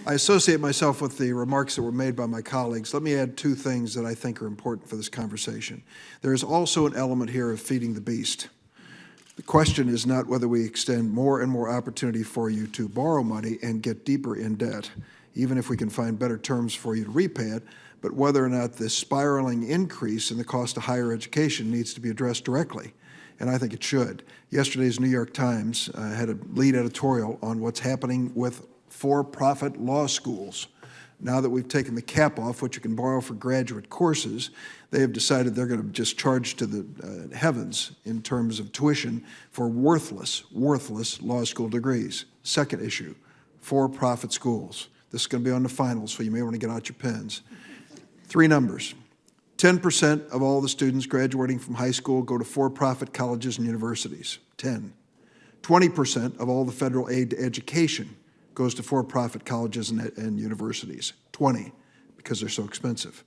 I associate myself with the remarks that were made by my colleagues. Let me add two things that I think are important for this conversation. There is also an element here of feeding the beast. The question is not whether we extend more and more opportunity for you to borrow money and get deeper in debt, even if we can find better terms for you to repay it, but whether or not this spiraling increase in the cost of higher education needs to be addressed directly. And I think it should. Yesterday's New York Times had a lead editorial on what's happening with for-profit law schools. Now that we've taken the cap off what you can borrow for graduate courses, they have decided they're going to just charge to the heavens in terms of tuition for worthless law school degrees. Second issue, for-profit schools. This is going to be on the finals, so you may want to get out your pens. Three numbers. 10% of all the students graduating from high school go to for-profit colleges and universities. 10. 20% of all the federal aid to education goes to for-profit colleges and universities. 20, because they're so expensive.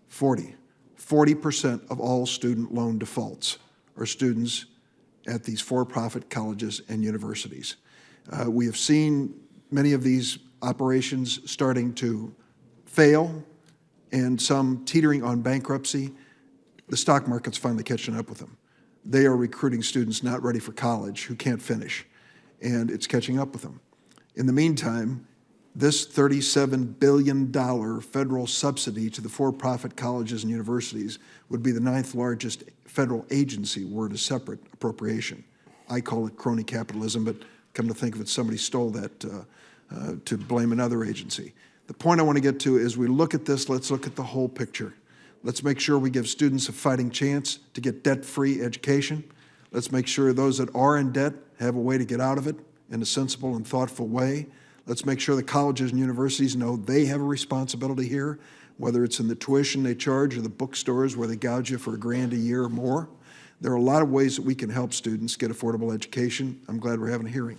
40% of all student loan defaults are students at these for-profit colleges and universities. We have seen many of these operations starting to fail and some teetering on bankruptcy. The stock market's finally catching up with them. They are recruiting students not ready for college who can't finish, and it's catching up with them. In the meantime, this $37 billion federal subsidy to the for-profit colleges and universities would be the 9th largest federal agency were it a separate appropriation. I call it crony capitalism, but come to think of it, somebody stole that to blame another agency. The point I want to get to is we look at this, let's look at the whole picture. Let's make sure we give students a fighting chance to get debt-free education. Let's make sure those that are in debt have a way to get out of it in a sensible and thoughtful way. Let's make sure the colleges and universities know they have a responsibility here, whether it's in the tuition they charge or the bookstores where they gouge you for $1,000 a year or more. There are a lot of ways that we can help students get affordable education. I'm glad we're having a hearing.